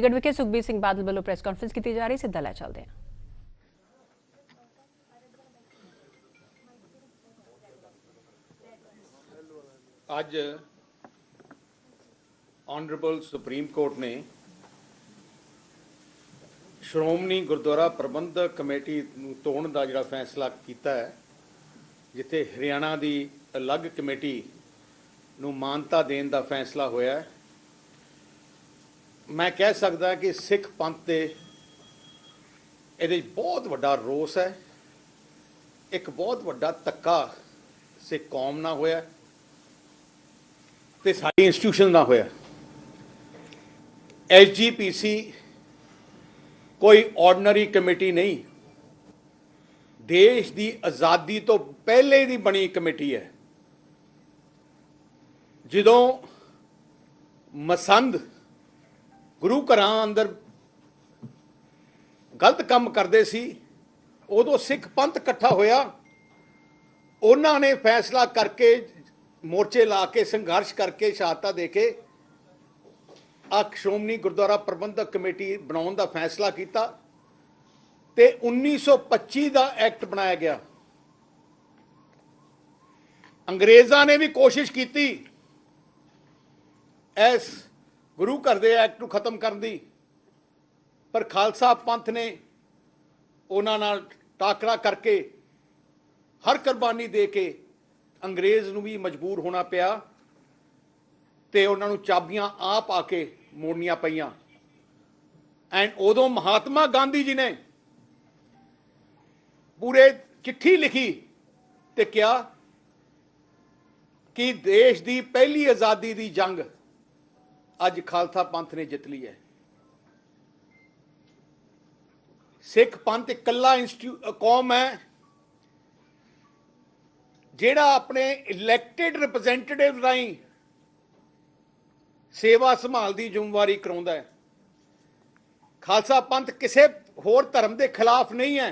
चंडीगढ़ विखे सुखबीर सिंह बादल वालों press conference की जा रही, सीधा लै चलते हैं। ਅੱਜ ऑनरेबल सुप्रीम कोर्ट ने श्रोमणी गुरुद्वारा प्रबंधक कमेटी ਨੂੰ ਤੋੜਨ ਦਾ ਜਿਹੜਾ ਫੈਸਲਾ ਕੀਤਾ ਹੈ, ਜਿੱਥੇ ਹਰਿਆਣਾ ਦੀ ਅਲੱਗ ਕਮੇਟੀ ਨੂੰ ਮਾਨਤਾ ਦੇਣ ਦਾ ਫੈਸਲਾ ਹੋਇਆ ਹੈ, ਮੈਂ ਕਹਿ ਸਕਦਾ ਕਿ ਸਿੱਖ ਪੰਥ ਦੇ ਇਹਦੇ ਬਹੁਤ ਵੱਡਾ ਰੋਸ ਹੈ। ਇੱਕ ਬਹੁਤ ਵੱਡਾ ਧੱਕਾ ਸਿੱਖ ਕੌਮ ਨਾਲ ਹੋਇਆ ਤੇ ਸਾਡੀ ਇੰਸਟੀਟਿਊਸ਼ਨ ਨਾਲ ਹੋਇਆ। एसजीपीसी कोई ऑर्डनरी कमेटी नहीं, देश की आज़ादी तो पहले की बनी कमेटी है। जो मसंद गुरु घर अंदर गलत काम करते सी, उदों सिख पंथ इकट्ठा होया, उन्होंने फैसला करके मोर्चे ला के संघर्ष करके शहादत दे के श्रोमणी गुरुद्वारा प्रबंधक कमेटी बनाने का फैसला किया ते 1925 का एक्ट बनाया गया। अंग्रेज़ों ने भी कोशिश की इस गुरु घर के एक्ट को खत्म करने की, पर खालसा पंथ ने उन्होंने नाल टाकरा करके हर कुर्बानी दे के अंग्रेज़ नूं भी मजबूर होना पिया ते उन्होंने चाबियां आप आके मोड़नियां पईयां। एंड उदों महात्मा गांधी जी ने पूरे चिट्ठी लिखी ते क्या कि देश की पहली आज़ादी की जंग अज खालसा पंथ ने जित ली है। सिख पंथ इकल्ला कौम है जिहड़ा अपने इलैक्टेड रिप्रजेंटेटिव राहीं सेवा संभाल की जिम्मेवारी कराउंदा है। खालसा पंथ किसी होर धर्म के खिलाफ नहीं है,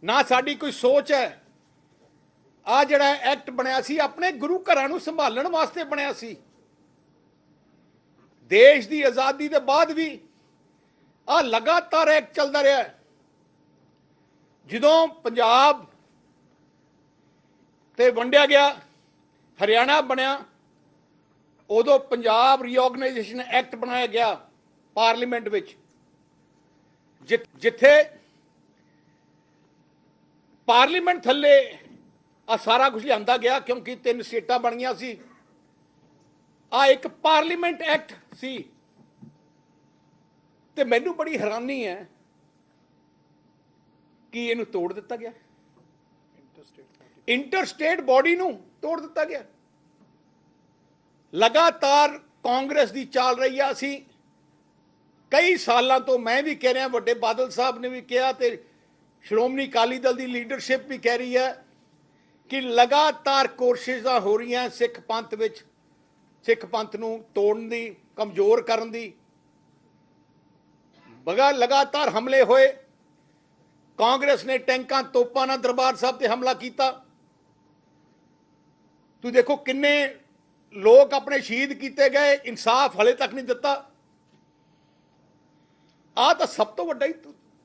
ना साड़ी कोई सोच है। आ जिहड़ा एक्ट बनया सी अपने गुरु घरां नूं संभालण वास्ते बनया सी। देश की आज़ादी के बाद भी आ लगातार एक्ट चलता रहा। जदों पंजाब ते वंडिया गया, हरियाणा बनया, उदों पंजाब रीऑर्गेनाइजेशन एक्ट बनाया गया पार्लीमेंट विच, जिथे पार्लीमेंट थले आ सारा कुछ लिआंदा गया, क्योंकि 3 स्टेटां बन गई सी। आ एक पार्लीमेंट एक्ट सी ते मैनूं बड़ी हैरानी है कि इहनूं तोड़ दिता गया। इंटरस्टेट बॉडी नूं तोड़ दिता गया। लगातार कांग्रेस की चाल रही है। असी कई सालों तो मैं भी कह रहा, वड्डे बादल साहब ने भी कहा, तो श्रोमणी अकाली दल की लीडरशिप भी कह रही है कि लगातार कोशिश हो रही हैं सिख पंथ विच, सिख पंथ नूं तोड़न दी, कमजोर करन दी। लगातार हमले होए, कांग्रेस ने टैंकां तोपां नाल दरबार साहब ते हमला किया। तुसीं देखो किन्ने लोग अपने शहीद किए गए, इंसाफ हले तक नहीं दिता। आ तो सब तो वड्डा ही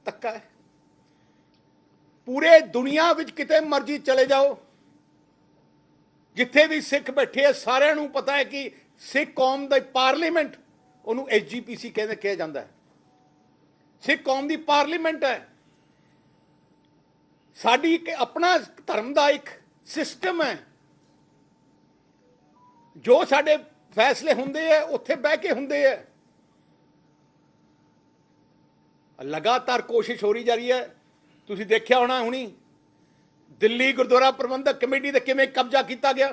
धक्का है। पूरे दुनिया विच किते मर्जी चले जाओ, जिथे भी सिख बैठे है, सारे नूं पता है कि सिख कौम दा पार्लीमेंट उन्होंने एसजीपीसी कहा जाता है। सिख कौम की पार्लीमेंट है। साडी अपना धर्म का एक सिस्टम है, जो साडे फैसले हुंदे है उत्थे बह के हुंदे है। लगातार कोशिश हो रही जा रही है। तुसीं देखिया होना हुणी दिल्ली गुरुद्वारा प्रबंधक कमेटी ते किवें कब्जा किया गया।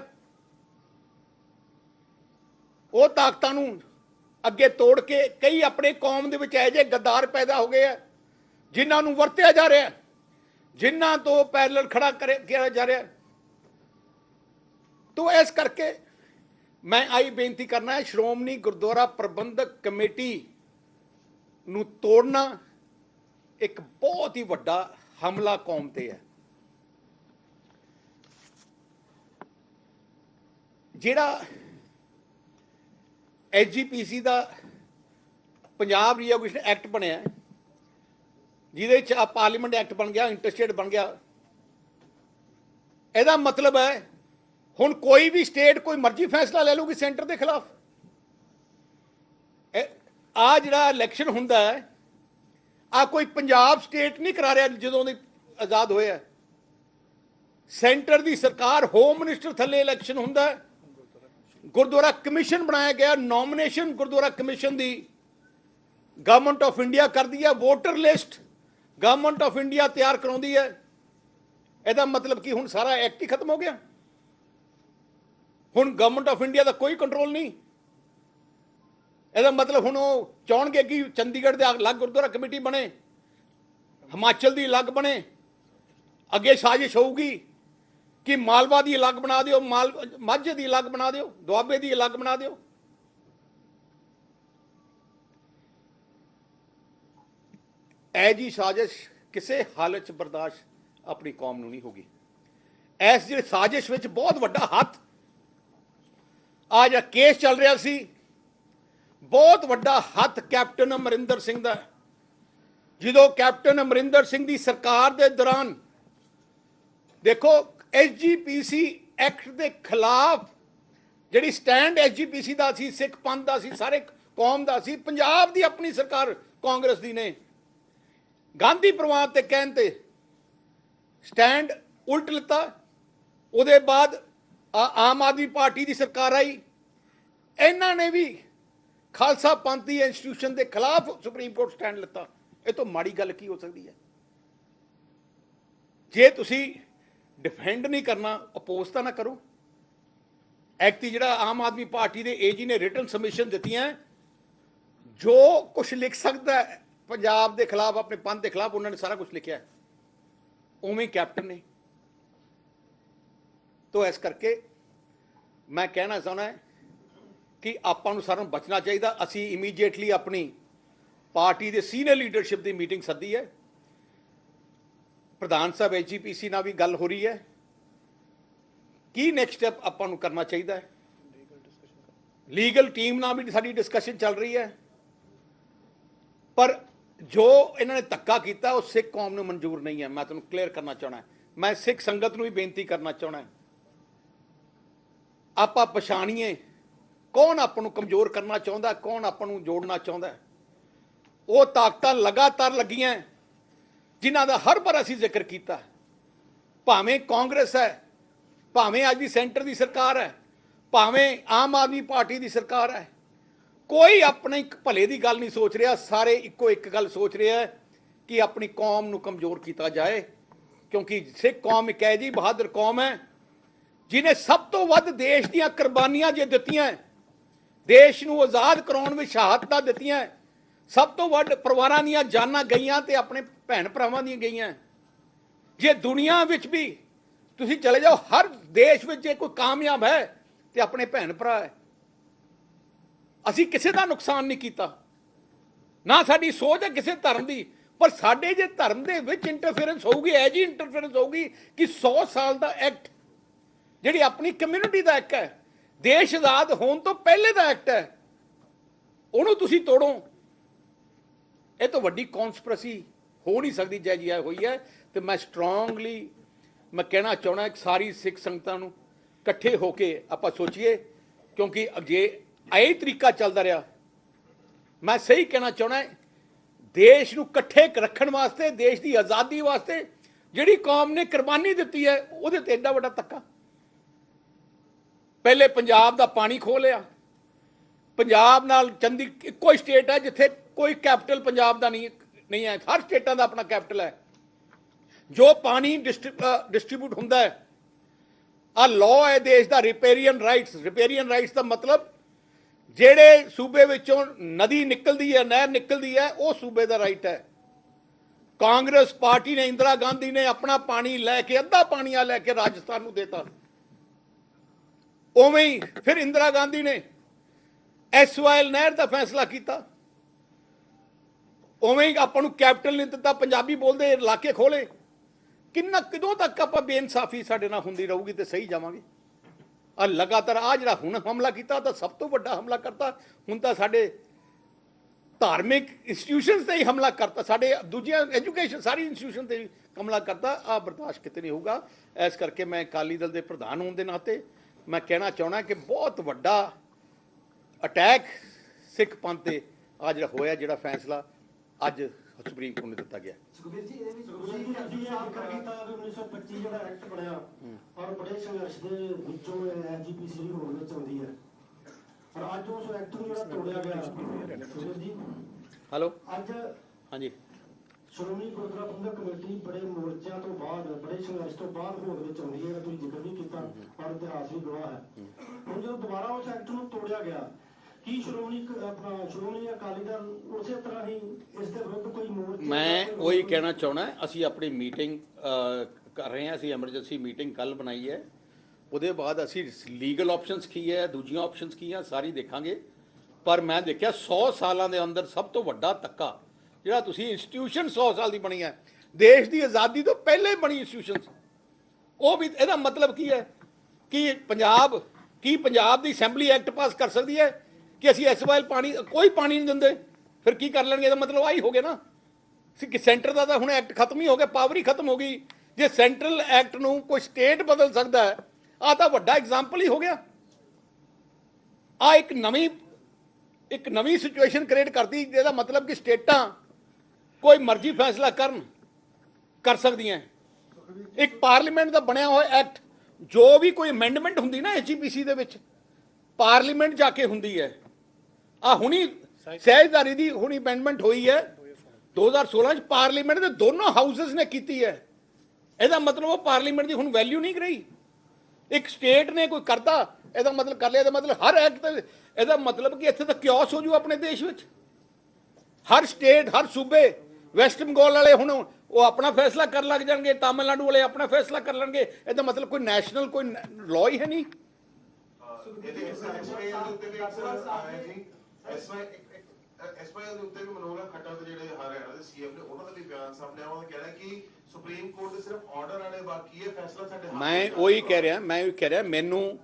वो ताकतां नूं अगे तोड़ के कई अपने कौम दे विच ऐजे गद्दार पैदा हो गए हैं जिन्हां नूं वरतिया जा रहा है, जिन्हां तो पैरल खड़ा किया जा रहा है। तो इस करके मैं आई बेनती करना है, श्रोमणी गुरुद्वारा प्रबंधक कमेटी नूं तोड़ना एक बहुत ही वड्डा हमला कौम ते है। जिहड़ा एसजीपीसी का पंजाब रीओगेशन एक्ट बनया जिहदे पार्लीमेंट एक्ट बन गया, इंटरस्टेट बन गया। ਇਹਦਾ मतलब है हुण कोई भी स्टेट कोई मर्जी फैसला ले लूगी सेंटर के खिलाफ। आ जिहड़ा इलैक्शन हुंदा है आ कोई पंजाब स्टेट नहीं करा रहा जदों दी आज़ाद होया। सेंटर की सरकार होम मिनिस्टर थले इलैक्शन हुंदा है। गुरुद्वारा कमिशन बनाया गया, नॉमिनेशन गुरुद्वारा कमिशन की गवर्नमेंट ऑफ इंडिया कर दी है, voter list government of India तैयार कराउंदी है। ਇਹਦਾ मतलब कि हुण सारा एक्ट ही खत्म हो गया। हुण गवर्नमेंट ऑफ इंडिया का कोई कंट्रोल नहीं। ਇਹਦਾ मतलब हुण ਉਹ ਚਾਹਣਗੇ कि चंडीगढ़ ਦੇ अलग गुरुद्वारा कमेटी बने, हिमाचल की अलग बने, अगे साजिश होगी कि मालवा की अलग बना दिओ, माझे की अलग बना दिओ, दुआबे की अलग बना दिओ। ऐ जी साजिश किसी हालत च बर्दाश्त अपनी कौम नूं नहीं होगी। इस जिहड़ी साजिश विच बहुत वड्डा हथ आ जिहड़ा केस चल रहा सी, बहुत वड्डा हथ कैप्टन अमरिंदर सिंह दा। जो कैप्टन अमरिंदर सिंह की सरकार के दौरान देखो SGPC एक्ट के खिलाफ जिहड़ी स्टैंड SGPC का सी, सिख पंथ का सी, सारे कौम का सी, पंजाब की अपनी सरकार कांग्रेस की ने गांधी परिवार के कहण ते स्टैंड उल्ट लिता। उहदे बाद आम आदमी पार्टी की सरकार आई, इन्हां ने भी खालसा पंथी इंस्टीट्यूशन के खिलाफ सुप्रीम कोर्ट स्टैंड लिता। ये तो माड़ी गल की हो सकती है? जे तुसी डिफेंड नहीं करना, अपोज तो ना करो। एक्ट जिहड़ा आम आदमी पार्टी के AG ने रिटन सबमिशन दी है, जो कुछ लिख सकता है पंजाब के खिलाफ, अपने पंथ के खिलाफ, उन्होंने सारा कुछ लिखा है, उवें कैप्टन ने। तो इस करके मैं कहना चाहना है कि आपां नूं सारिਆਂ ਨੂੰ बचना चाहिए। असी इमीडिएटली अपनी पार्टी के सीनियर लीडरशिप की मीटिंग सद्दी है। प्रधान साहब SGPC नाल भी गल हो रही है कि नैक्सट स्टैप आपां नूं करना चाहिए है। लीगल टीम नाल भी साडी डिस्कशन चल रही है, पर जो इन्होंने धक्का किया वो सिख कौम को मंजूर नहीं है। मैं तुहानूं क्लीयर करना चाहना, मैं सिख संगत को भी बेनती करना चाहना, आप पछाणीए कौन आपनूं कमजोर करना चाहता, कौन आपनूं जोड़ना चाहता है। वो ताकतां लगातार लगियां जिन्हां दा हर बार असीं जिक्र किया, भावें कांग्रेस है, भावें अज दी सेंटर की सरकार है, भावें आम आदमी पार्टी की सरकार है, कोई अपने भले की गल नहीं सोच रहा। सारे इको एक गल सोच रहे हैं कि अपनी कौम नूं कमजोर किया जाए, क्योंकि सिख कौम एक है जी बहादुर कौम है जिन्हें सब तो वध देश दीआं कुर्बानियां जे दित्तियां, देश नूं आज़ाद कराउण विच शहादतां दित्तियां, सब तो वध परिवारां दीआं जानां गईयां ते अपने भैण भरावां दीआं गईयां। जे दुनिया विच भी तुसीं चले जाओ, हर देश विच जे कोई कामयाब है ते अपने भैण भरा है। असीं किसी का नुकसान नहीं किया, ना साडी सोच है किसी धर्म की, पर साडे जे धर्म दे विच इंटरफेरेंस होगी, ऐ जी इंटरफेरेंस होगी कि 100 साल का एक्ट जिहड़ी अपनी कम्यूनिटी का एक्ट है, देश आज़ाद होने तो पहले का एक्ट है, उहनूं तुसीं तोड़ो। ये तो वड्डी कॉन्सपरेसी हो नहीं सकती जै जी हुई है। तो मैं स्ट्रोंगली मैं कहना चाहना सारी सिख संगतां नूं इकट्ठे होके आपां सोचीए, क्योंकि जे यही तरीका चलता रहा, मैं सही कहना चाहना देश नूं इकट्ठे रखण वास्ते, देश की आज़ादी वास्ते जिहड़ी कौम ने कुर्बानी दी है, उहदे ते एडा वड्डा धक्का। पहले पंजाब का पानी खो लिया, पंजाब नाल चंदी इक्को स्टेट है जिथे कोई कैपिटल पंजाब का नहीं है, हर स्टेटा का अपना कैपिटल है। जो पानी डिस्ट्रीब्यूट होंदा है, आ लॉ है देश का रिपेरियन राइट्स। रिपेरियन राइट्स का मतलब जेड़े सूबे विचों नदी निकलती है, नहर निकलती है, वो सूबे का राइट है। कांग्रेस पार्टी ने, इंदिरा गांधी ने अपना पानी लैके, अद्धा पानी आ लैके राजस्थान को देता। उवें ही फिर इंदिरा गांधी ने SYL नहर का फैसला किया, उवें ही आपां नूं कैपिटल नहीं दिता, पंजाबी बोलते इलाके खोले। किन्ना कदों तक आप बेइंसाफी साडे नाल हुंदी रहूगी तो सही जावांगे। लगातार आ जिहड़ा हुण हमला किया तो सब तो वड्डा हमला करता। हुण तां साडे ਧਾਰਮਿਕ ਇੰਸਟੀਟਿਊਸ਼ਨਸ ਤੇ ਹੀ ਹਮਲਾ ਕਰਤਾ, ਸਾਡੇ ਦੂਜੀਆਂ ਐਜੂਕੇਸ਼ਨ ਸਾਰੀ ਇੰਸਟੀਟਿਊਸ਼ਨ ਤੇ ਹਮਲਾ ਕਰਤਾ, ਆ ਬਰਦਾਸ਼ਤ ਕਿਤੇ ਨਹੀਂ ਹੋਊਗਾ। ਇਸ ਕਰਕੇ ਮੈਂ ਅਕਾਲੀ ਦਲ ਦੇ ਪ੍ਰਧਾਨ ਹੋਣ ਦੇ ਨਾਤੇ ਮੈਂ ਕਹਿਣਾ ਚਾਹੁੰਦਾ ਕਿ ਬਹੁਤ ਵੱਡਾ ਅਟੈਕ ਸਿੱਖ ਪੰਥ ਤੇ ਆ ਜਿਹੜਾ ਹੋਇਆ, ਜਿਹੜਾ ਫੈਸਲਾ ਅੱਜ ਸੁਪਰੀਮ ਕੋਰਟ ਨੇ ਦਿੱਤਾ ਗਿਆ। ਸੁਖਬੀਰ ਜੀ, ਇਹ ਵੀ ਤੁਸੀਂ ਵੀ ਅੱਗੇ ਜ਼ਿਕਰ ਕੀਤਾ ਵੀ 1925 ਜਿਹੜਾ ਐਕਟ ਬਣਿਆ ਔਰ ਬੜੇ ਸੰਘਰਸ਼ ਦੇ ਵਿੱਚੋਂ ਐਸਜੀਪੀਸੀ ਦੀ ਹੋਂਦ ਵਿੱਚ ਆਉਂਦੀ ਹੈ, ਔਰ ਅੱਜ ਉਸ ਐਕਟ ਨੂੰ ਜਿਹੜਾ ਤੋੜਿਆ ਗਿਆ। ਸੁਖਬੀਰ ਜੀ, ਹੈਲੋ, ਅੱਜ ਹਾਂਜੀ, ਸ਼੍ਰੋਮਣੀ ਗੁਰਦੁਆਰਾ ਪ੍ਰਬੰਧਕ ਕਮੇਟੀ ਬੜੇ ਮੋਰਚਿਆਂ ਤੋਂ ਬਾਅਦ, ਬੜੇ ਸੰਘਰਸ਼ ਤੋਂ ਬਾਅਦ ਹੋਂਦ ਵਿੱਚ ਆਉਂਦੀ ਹੈ, ਤੁਸੀਂ ਜ਼ਿਕਰ ਵੀ ਕੀਤਾ ਔਰ ਇਤਿਹਾਸ ਵੀ ਗਵਾਹ ਹੈ। ਹੁਣ ਜਦੋਂ ਦੁਬਾਰਾ ਉਸ ਐਕਟ ਨੂੰ ਤੋੜਿਆ ਗਿਆ, ਕੀ ਸ਼੍ਰੋਮਣੀ ਅਕਾਲੀ ਦਲ ਉਸੇ ਤਰ੍ਹਾਂ ਹੀ ਇਸ ਦੇ ਵਿਰੁੱਧ ਕੋਈ ਮੋਰਚਾ? ਮੈਂ ਉਹੀ ਕਹਿਣਾ ਚਾਹੁੰਦਾ, ਅਸੀਂ ਆਪਣੀ ਮੀਟਿੰਗ ਕਰ ਰਹੇ ਹਾਂ, ਅਸੀਂ ਐਮਰਜੈਂਸੀ ਮੀਟਿੰਗ ਕੱਲ ਬਣਾਈ ਹੈ, ਉਹਦੇ ਬਾਅਦ ਅਸੀਂ ਲੀਗਲ ਆਪਸ਼ਨਸ ਕੀ ਹੈ, ਦੂਜੀਆਂ ਆਪਸ਼ਨਸ ਕੀ ਆ, ਸਾਰੀ ਦੇਖਾਂਗੇ। ਪਰ ਮੈਂ ਦੇਖਿਆ 100 ਸਾਲਾਂ ਦੇ ਅੰਦਰ ਸਭ ਤੋਂ ਵੱਡਾ ਧੱਕਾ ਜਿਹੜਾ ਤੁਸੀਂ ਇੰਸਟੀਟਿਊਸ਼ਨ 100 ਸਾਲ ਦੀ ਬਣੀ ਹੈ, ਦੇਸ਼ ਦੀ ਆਜ਼ਾਦੀ ਤੋਂ ਪਹਿਲੇ ਬਣੀ ਇੰਸਟੀਟਿਊਸ਼ਨਸ, ਉਹ ਵੀ, ਇਹਦਾ ਮਤਲਬ ਕੀ ਹੈ ਕਿ ਪੰਜਾਬ ਦੀ ਅਸੈਂਬਲੀ ਐਕਟ ਪਾਸ ਕਰ ਸਕਦੀ ਹੈ ਕਿ ਅਸੀਂ ਐਸਵਾਈਐਲ ਕੋਈ ਪਾਣੀ ਨਹੀਂ ਦਿੰਦੇ, ਫਿਰ ਕੀ ਕਰ ਲੈਣਗੇ? ਇਹਦਾ ਮਤਲਬ ਆਹੀ ਹੋ ਗਿਆ ਨਾ ਕਿ ਸੈਂਟਰ ਦਾ ਤਾਂ ਹੁਣ ਐਕਟ ਖਤਮ ਹੀ ਹੋ ਗਿਆ, ਪਾਵਰ ਹੀ ਖਤਮ ਹੋ ਗਈ। ਜੇ ਸੈਂਟਰਲ ਐਕਟ ਨੂੰ ਕੋਈ ਸਟੇਟ ਬਦਲ ਸਕਦਾ ਹੈ, ਆ ਤਾਂ ਵੱਡਾ ਐਗਜ਼ਾਮਪਲ ਹੀ ਹੋ ਗਿਆ। ਆ ਇੱਕ ਨਵੀਂ ਸਿਚੁਏਸ਼ਨ ਕ੍ਰੀਏਟ ਕਰਦੀ, ਜਿਹਦਾ ਮਤਲਬ ਕਿ ਸਟੇਟਾਂ ਕੋਈ ਮਰਜ਼ੀ ਫੈਸਲਾ ਕਰ ਸਕਦੀਆਂ। ਇੱਕ ਪਾਰਲੀਮੈਂਟ ਦਾ ਬਣਿਆ ਹੋਇਆ ਐਕਟ, ਜੋ ਵੀ ਕੋਈ ਅਮੈਂਡਮੈਂਟ ਹੁੰਦੀ ਨਾ ਐਸਜੀਪੀਸੀ ਦੇ ਵਿੱਚ, ਪਾਰਲੀਮੈਂਟ ਜਾ ਕੇ ਹੁੰਦੀ ਹੈ। ਆ ਹੁਣੀ ਸਹਿਜਦਾਰੀ ਦੀ ਹੁਣੀ ਅਮੈਂਡਮੈਂਟ ਹੋਈ ਹੈ 2016 ਚ, ਪਾਰਲੀਮੈਂਟ ਦੇ ਦੋਨੋਂ ਹਾਊਸਸ ਨੇ ਕੀਤੀ ਹੈ। ਇਹਦਾ ਮਤਲਬ ਉਹ ਪਾਰਲੀਮੈਂਟ ਦੀ ਹੁਣ ਵੈਲਿਊ ਨਹੀਂ ਰਹੀ। ਇੱਕ ਸਟੇਟ ਨੇ ਕੋਈ ਕਰਤਾ, ਇਹਦਾ ਮਤਲਬ ਕਰ ਲਿਆ, ਇਹਦਾ ਮਤਲਬ ਹਰ ਐਕਟ, ਇਹਦਾ ਮਤਲਬ ਕਿ ਇੱਥੇ ਤਾਂ ਕਿਓਸ ਹੋ ਜੂ ਆਪਣੇ ਦੇਸ਼ ਵਿੱਚ। ਹਰ ਸਟੇਟ, ਹਰ ਸੂਬੇ, ਵੈਸਟ ਬੰਗਾਲ ਵਾਲੇ ਹੁਣ ਉਹ ਆਪਣਾ ਫੈਸਲਾ ਕਰਨ ਲੱਗ ਜਾਣਗੇ, ਤਾਮਿਲਨਾਡੂ ਵਾਲੇ ਆਪਣਾ ਫੈਸਲਾ ਕਰ ਲੈਣਗੇ। ਇਹਦਾ ਮਤਲਬ ਕੋਈ ਨੈਸ਼ਨਲ ਕੋਈ ਲਾਅ ਹੀ ਹੈ ਨਹੀਂ। ਐਸਵਾਈਐਲ ਦੇ ਉੱਤੇ ਵੀ ਮਨੋਹਰ ਖੱਟਰ ਦੇ ਜਿਹੜੇ ਹਰਿਆਣਾ ਦੇ ਸੀਐਮ ਨੇ, ਉਹਨਾਂ ਦਾ ਵੀ ਬਿਆਨ ਸਾਹਮਣੇ ਆਇਆ, ਉਹਨਾਂ ਨੇ ਕਹਿਣਾ ਕਿ ਸੁਪਰੀਮ ਕੋਰਟ ਦੇ ਸਿਰਫ ਆਰਡਰ ਆਣੇ ਬਾਕੀ ਹੈ, ਫੈਸਲਾ ਸਾਡੇ ਹੱਥ। ਮੈਂ ਉਹੀ ਕਹਿ ਰਿਹਾ ਮੈਨੂੰ,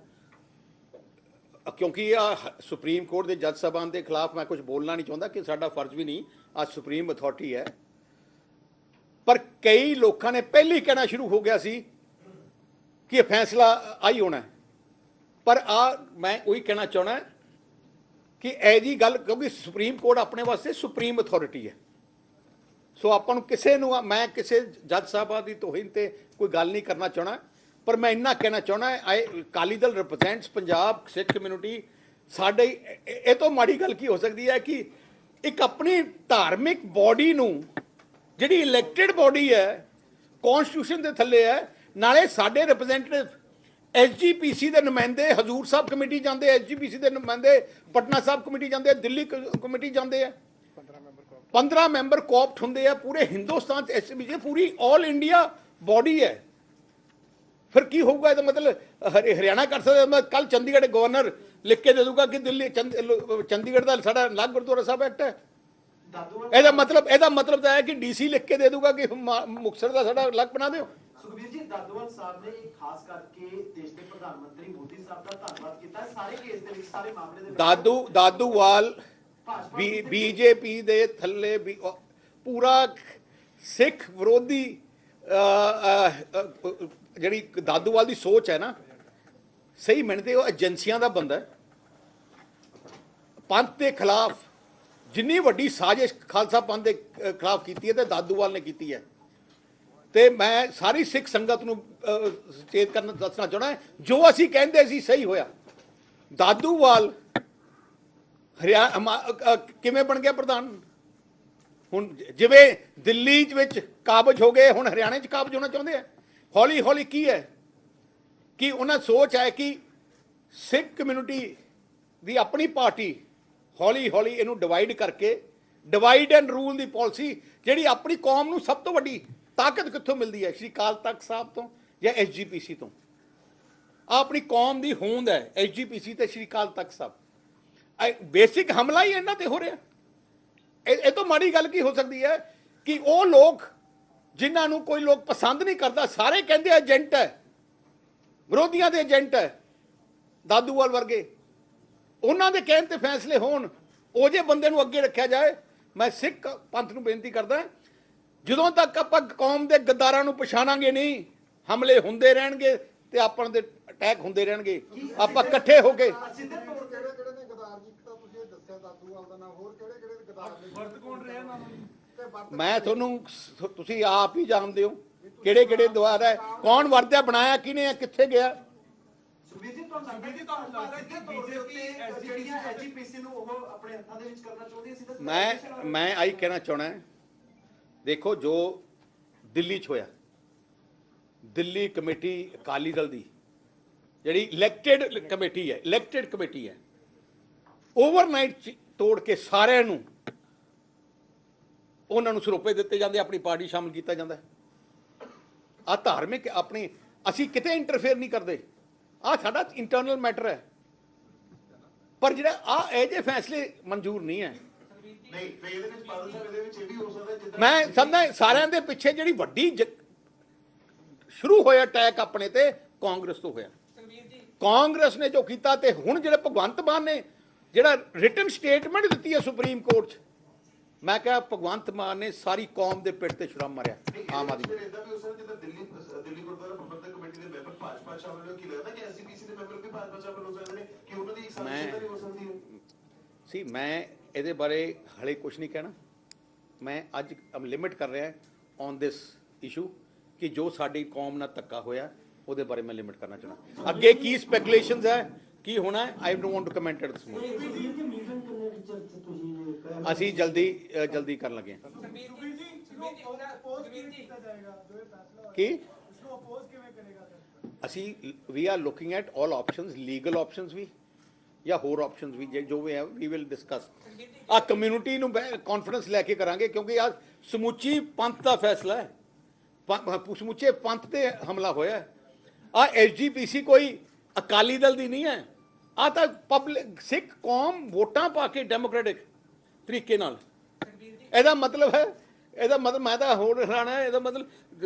ਕਿਉਂਕਿ ਆ ਸੁਪਰੀਮ ਕੋਰਟ ਦੇ ਜੱਜ ਸਾਹਿਬਾਨ ਦੇ ਖਿਲਾਫ ਮੈਂ ਕੁਝ ਬੋਲਣਾ ਨਹੀਂ ਚਾਹੁੰਦਾ ਕਿ ਸਾਡਾ ਫਰਜ਼ ਵੀ ਨਹੀਂ, ਆ ਸੁਪਰੀਮ ਅਥਾਰਟੀ ਹੈ। ਪਰ ਕਈ ਲੋਕਾਂ ਨੇ ਪਹਿਲੇ ਹੀ ਕਹਿਣਾ ਸ਼ੁਰੂ ਹੋ ਗਿਆ ਸੀ ਕਿ ਇਹ ਫੈਸਲਾ ਆਈ ਹੋਣਾ। ਪਰ ਮੈਂ ਉਹੀ ਕਹਿਣਾ ਚਾਹੁੰਦਾ ਕਿ ਇਹ ਜੀ ਗੱਲ, ਕਿਉਂਕਿ ਸੁਪਰੀਮ ਕੋਰਟ ਆਪਣੇ ਵਾਸਤੇ ਸੁਪਰੀਮ ਅਥਾਰਟੀ ਹੈ, ਸੋ ਆਪਾਂ ਨੂੰ ਮੈਂ ਕਿਸੇ ਜੱਜ ਸਾਹਿਬਾਂ ਦੀ ਤੋਹੀਨ ਤੇ ਕੋਈ ਗੱਲ ਨਹੀਂ ਕਰਨਾ ਚਾਹੁੰਦਾ। ਪਰ ਮੈਂ ਇੰਨਾ ਕਹਿਣਾ ਚਾਹੁੰਦਾ, ਅਕਾਲੀ ਦਲ ਰਿਪਰੈਜ਼ੈਂਟਸ ਪੰਜਾਬ ਸਿੱਖ ਕਮਿਊਨਿਟੀ। ਸਾਡੇ ਇਹ ਤੋਂ ਮਾੜੀ ਗੱਲ ਕੀ ਹੋ ਸਕਦੀ ਹੈ ਕਿ ਇੱਕ ਆਪਣੀ ਧਾਰਮਿਕ ਬੋਡੀ ਨੂੰ, ਜਿਹੜੀ ਇਲੈਕਟਿਡ ਬੋਡੀ ਹੈ, ਕਨਸਟੀਟਿਊਸ਼ਨ ਦੇ ਥੱਲੇ ਹੈ, ਨਾਲੇ ਸਾਡੇ ਰਿਪਰੈਜ਼ੈਂਟੇਟਿਵ ਐਸਜੀਪੀਸੀ ਦੇ ਨੁਮਾਇੰਦੇ ਹਜ਼ੂਰ ਸਾਹਿਬ ਕਮੇਟੀ ਜਾਂਦੇ, ਐਸਜੀਪੀਸੀ ਦੇ ਨੁਮਾਇੰਦੇ ਪਟਨਾ ਸਾਹਿਬ ਕਮੇਟੀ ਜਾਂਦੇ, ਦਿੱਲੀ ਕਮੇਟੀ ਜਾਂਦੇ ਆ, 15 ਮੈਂਬਰ ਕੋਆਪਟ ਹੁੰਦੇ ਆ ਪੂਰੇ ਹਿੰਦੁਸਤਾਨ ਚ। ਐਸਜੀਪੀਸੀ ਪੂਰੀ ਆਲ ਇੰਡੀਆ ਬੋਡੀ ਹੈ। ਫਿਰ ਕੀ ਹੋਊਗਾ? ਇਹਦਾ ਮਤਲਬ ਹਰਿਆਣਾ ਕਰ ਸਕਦਾ। ਕੱਲ ਚੰਡੀਗੜ੍ਹ ਗਵਰਨਰ ਲਿਖ ਕੇ ਦੇ ਦੂਗਾ ਕਿ ਦਿੱਲੀ ਚੰਡੀਗੜ੍ਹ ਦਾ ਸਾਡਾ ਅਲੱਗ ਗੁਰਦੁਆਰਾ ਸਾਹਿਬ ਐਕਟ ਹੈ। ਇਹਦਾ ਮਤਲਬ ਤਾਂ ਹੈ ਕਿ ਡੀਸੀ ਲਿਖ ਕੇ ਦੇ ਦੂਗਾ ਕਿ ਮੁਕਤਸਰ ਦਾ ਸਾਡਾ ਅਲੱਗ ਬਣਾ ਦਿਓ। ਸੁਖਬੀਰ ਜੀ, ਦਾਦੂਵਾਲ ਸਾਹਿਬ ਨੇ ਖਾਸ ਕਰਕੇ ਦੇਸ਼ ਦੇ ਪ੍ਰਧਾਨ ਮੰਤਰੀ ਮੋਦੀ ਸਾਹਿਬ ਦਾ ਧੰਨਵਾਦ ਕੀਤਾ ਸਾਰੇ ਕੇਸ ਦੇ ਵਿੱਚ, ਸਾਰੇ ਮਾਮਲੇ ਦੇ ਵਿੱਚ। ਦਾਦੂਵਾਲ ਬੀਜੇਪੀ ਦੇ ਥੱਲੇ ਵੀ ਪੂਰਾ ਸਿੱਖ ਵਿਰੋਧੀ ਜਿਹੜੀ ਦਾਦੂਵਾਲ ਦੀ ਸੋਚ ਹੈ ਨਾ, ਸਹੀ ਮੰਨਦੇ ਉਹ ਏਜੰਸੀਆਂ ਦਾ ਬੰਦਾ। ਪੰਥ ਦੇ ਖਿਲਾਫ ਜਿੰਨੀ ਵੱਡੀ ਸਾਜ਼ਿਸ਼ ਖਾਲਸਾ ਪੰਥ ਦੇ ਖਿਲਾਫ ਕੀਤੀ ਹੈ ਤੇ ਦਾਦੂਵਾਲ ਨੇ ਕੀਤੀ ਹੈ। ਤੇ ਮੈਂ ਸਾਰੀ ਸਿੱਖ ਸੰਗਤ ਨੂੰ ਸੁਚੇਤ ਦੱਸਣਾ ਚਾਹੁੰਦਾ, ਜੋ ਅਸੀਂ ਕਹਿੰਦੇ ਸੀ ਸਹੀ ਹੋਇਆ। ਦਾਦੂਵਾਲ ਕਿਵੇਂ ਬਣ ਗਿਆ ਪ੍ਰਧਾਨ? ਹੁਣ ਜਿਵੇਂ ਦਿੱਲੀ ਵਿੱਚ ਕਾਬਜ ਹੋ ਗਏ, ਹੁਣ ਹਰਿਆਣੇ 'ਚ ਕਾਬਜ ਹੋਣਾ ਚਾਹੁੰਦੇ ਆ। ਹੌਲੀ ਹੌਲੀ ਕੀ ਹੈ ਕਿ ਉਹਨਾਂ ਸੋਚ ਹੈ ਕਿ ਸਿੱਖ ਕਮਿਊਨਿਟੀ ਦੀ ਆਪਣੀ ਪਾਰਟੀ, ਹੌਲੀ ਹੌਲੀ ਇਹਨੂੰ ਡਿਵਾਈਡ ਕਰਕੇ, divide and rule the policy, ਜਿਹੜੀ ਆਪਣੀ ਕੌਮ ਨੂੰ ਸਭ ਤੋਂ ਵੱਡੀ ਤਾਕਤ ਕਿੱਥੋਂ ਮਿਲਦੀ ਹੈ? ਸ਼੍ਰੀ ਅਕਾਲ ਤਖਤ ਸਾਹਿਬ ਤੋਂ ਜਾਂ ਐਸਜੀਪੀਸੀ ਤੋਂ। ਆਪਣੀ ਕੌਮ ਦੀ ਹੋਂਦ ਹੈ ਐਸਜੀਪੀਸੀ ਤੇ ਸ਼੍ਰੀ ਅਕਾਲ ਤਖਤ ਸਾਹਿਬ। ਬੇਸਿਕ ਹਮਲਾ ਹੀ ਇਹਨਾਂ ਤੇ ਹੋ ਰਿਹਾ। ਇਹ ਤੋਂ ਮਾੜੀ ਗੱਲ ਕੀ ਹੋ ਸਕਦੀ ਹੈ ਕਿ ਉਹ ਲੋਕ ਜਿਨ੍ਹਾਂ ਨੂੰ ਕੋਈ ਲੋਕ ਪਸੰਦ ਨਹੀਂ ਕਰਦਾ, ਸਾਰੇ ਕਹਿੰਦੇ ਏਜੰਟ ਹੈ, ਵਿਰੋਧੀਆਂ ਦੇ ਏਜੰਟ ਹੈ, ਦਾਦੂਵਾਲ ਵਰਗੇ, ਉਹਨਾਂ ਦੇ ਕਹਿਣ ਤੇ ਫੈਸਲੇ ਹੋਣ, ਉਹ ਜੇ ਬੰਦੇ ਨੂੰ ਅੱਗੇ ਰੱਖਿਆ ਜਾਏ ਮੈਂ ਸਿੱਖ ਪੰਥ ਨੂੰ ਬੇਨਤੀ ਕਰਦਾ, ਜਦੋਂ ਤੱਕ ਆਪਾਂ ਕੌਮ ਦੇ ਗੱਦਾਰਾਂ ਨੂੰ ਪਛਾਣਾਂਗੇ ਨਹੀਂ, ਹਮਲੇ ਹੁੰਦੇ ਰਹਿਣਗੇ ਤੇ ਆਪਾਂ ਦੇ ਅਟੈਕ ਹੁੰਦੇ ਰਹਿਣਗੇ। ਆਪਾਂ ਇਕੱਠੇ ਹੋ ਕੇ ਸਿੱਧੇ ਤੌਰ ਤੇ ਕਿਹੜੇ ਨੇ ਗਦਾਰ ਜੀ ਤਾਂ ਤੁਸੀਂ ਇਹ ਦੱਸਿਆ ਦਾਦੂਵਾਲ ਦਾ ਨਾਮ, ਹੋਰ ਕਿਹੜੇ ਗਦਾਰ ਨੇ ਵਰਤ ਕੌਣ ਰਿਹਾ ਨਾਮ ਤੇ ਵਰਤ ਮੈਂ ਤੁਹਾਨੂੰ ਤੁਸੀਂ ਆਪ ਹੀ ਜਾਣਦੇ ਹੋ ਕਿਹੜੇ ਦੁਆਰ ਹੈ, ਕੌਣ ਵਰਤਿਆ ਬਣਾਇਆ ਕਿਹਨੇ ਹੈ, ਕਿੱਥੇ ਗਿਆ। ਸੁਖਬੀਰ ਜੀ ਤੁਹਾਨੂੰ ਲੱਗਦਾ ਕਿ ਸਿੱਧੇ ਤੌਰ ਦੇ ਉੱਤੇ ਜਿਹੜੀਆਂ ਐਜੀਪੀਸੀ ਨੂੰ ਉਹ ਆਪਣੇ ਹੱਥਾਂ ਦੇ ਵਿੱਚ ਕਰਨਾ ਚਾਹੁੰਦੀ ਸੀ? ਮੈਂ ਆਹੀ ਕਹਿਣਾ ਚਾਹਣਾ, ਦੇਖੋ ਜੋ ਦਿੱਲੀ 'ਚ ਹੋਇਆ, ਦਿੱਲੀ ਕਮੇਟੀ ਅਕਾਲੀ ਦਲ ਦੀ ਜਿਹੜੀ ਇਲੈਕਟਿਡ ਕਮੇਟੀ ਹੈ, ਓਵਰਨਾਈਟ ਤੋੜ ਕੇ ਸਾਰਿਆਂ ਨੂੰ ਉਹਨਾਂ ਨੂੰ ਸਰੋਪੇ ਦਿੱਤੇ ਜਾਂਦੇ, ਆਪਣੀ ਪਾਰਟੀ ਸ਼ਾਮਲ ਕੀਤਾ ਜਾਂਦਾ। ਆ ਧਾਰਮਿਕ ਆਪਣੀ, ਅਸੀਂ ਕਿਤੇ ਇੰਟਰਫੇਅਰ ਨਹੀਂ ਕਰਦੇ, ਆ ਸਾਡਾ ਇੰਟਰਨਲ ਮੈਟਰ ਹੈ। ਪਰ ਜਿਹੜਾ ਇਹ ਜਿਹੇ ਫੈਸਲੇ ਮਨਜ਼ੂਰ ਨਹੀਂ ਹੈ। ਨਹੀਂ ਤੇ ਇਹਦੇ ਵਿੱਚ ਬਾਦਲ ਸਾਹਿਬ ਇਹਦੇ ਵਿੱਚ ਇਹ ਵੀ ਹੋ ਸਕਦਾ ਜਿੱਦਾਂ ਮੈਂ ਸਮਝਦਾ ਸਾਰਿਆਂ ਦੇ ਪਿੱਛੇ ਜਿਹੜੀ ਵੱਡੀ ਸ਼ੁਰੂ ਹੋਇਆ ਅਟੈਕ ਆਪਣੇ ਤੇ ਕਾਂਗਰਸ ਤੋਂ ਹੋਇਆ। ਕਾਂਗਰਸ ਨੇ ਜੋ ਕੀਤਾ, ਤੇ ਹੁਣ ਜਿਹੜੇ ਭਗਵੰਤ ਮਾਨ ਨੇ ਜਿਹੜਾ ਰਿਟਨ ਸਟੇਟਮੈਂਟ ਦਿੱਤੀ ਹੈ ਸੁਪਰੀਮ ਕੋਰਟ 'ਚ, ਮੈਂ ਕਿਹਾ ਭਗਵੰਤ ਮਾਨ ਨੇ ਸਾਰੀ ਕੌਮ ਦੇ ਪਿੱਠ ਤੇ ਛੁਰਾ ਮਾਰਿਆ। ਆਮ ਆਦਮੀ ਫਿਰ ਇਦਾਂ ਵੀ ਹੋ ਸਕਦਾ ਜਿੱਦਾਂ ਦਿੱਲੀ ਗੁਰਦੁਆਰਾ ਪ੍ਰਬੰਧਕ ਕਮੇਟੀ ਦੇ ਮੈਂਬਰ ਭਾਜਪਾ ਸ਼ਾਮਲ ਹੋ, ਕੀ ਲੱਗਦਾ ਕਿ ਐਸਜੀਪੀਸੀ ਦੇ ਮੈਂਬਰ ਵੀ ਭਾਜਪਾ ਸ਼ਾਮਲ ਹੋ ਸਕਦੇ ਨੇ, ਕਿ ਉਹਨਾਂ ਦੀ ਇੱਕ ਸਾਜ਼ਿਸ਼ ਤਾਂ ਨਹੀਂ ਹੋ ਸਕਦੀ ਹੈ? ਸੀ ਮੈਂ ਇਹਦੇ ਬਾਰੇ ਹਲੇ ਕੁਝ ਨਹੀਂ ਕਹਿਣਾ। ਮੈਂ ਅੱਜ ਲਿਮਿਟ ਕਰ ਰਿਹਾ ਔਨ ਦਿਸ ਇਸ਼ੂ ਕਿ ਜੋ ਸਾਡੀ ਕੌਮ ਨਾਲ ਧੱਕਾ ਹੋਇਆ ਉਹਦੇ ਬਾਰੇ ਮੈਂ ਲਿਮਿਟ ਕਰਨਾ ਚਾਹੁੰਦਾ। ਅੱਗੇ ਕੀ ਸਪੈਕੂਲੇਸ਼ਨਸ ਹੈ, ਕੀ ਹੋਣਾ ਹੈ, I don't want to comment it this moment. ਅਸੀਂ ਜਲਦੀ ਕਰਨ ਲੱਗੇ ਹਾਂ। ਕੀ ਅਸੀਂ we are looking at all options, legal options ਵੀ ਜਾਂ ਹੋਰ ਆਪਸ਼ਨਸ ਵੀ, ਜੋ ਵੀ ਹੈ ਵੀ ਵਿਲ ਡਿਸਕਸ। ਆ ਕਮਿਊਨਿਟੀ ਨੂੰ ਕੌਨਫੀਡੈਂਸ ਲੈ ਕੇ ਕਰਾਂਗੇ, ਕਿਉਂਕਿ ਆ ਸਮੁੱਚੀ ਪੰਥ ਦਾ ਫੈਸਲਾ ਹੈ, ਸਮੁੱਚੇ ਪੰਥ ਤੇ ਹਮਲਾ ਹੋਇਆ। ਆ ਐਸਜੀਪੀਸੀ ਕੋਈ ਅਕਾਲੀ ਦਲ ਦੀ ਨਹੀਂ ਹੈ, ਆ ਤਾਂ ਪਬਲਿਕ ਸਿੱਖ ਕੌਮ ਵੋਟਾਂ ਪਾ ਕੇ ਡੈਮੋਕ੍ਰੈਟਿਕ ਤਰੀਕੇ ਨਾਲ। ਇਹਦਾ ਮਤਲਬ ਮੈਂ ਤਾਂ ਹੋਰ ਹੈਰਾਨ ਹੈ, ਇਹਦਾ ਮਤਲਬ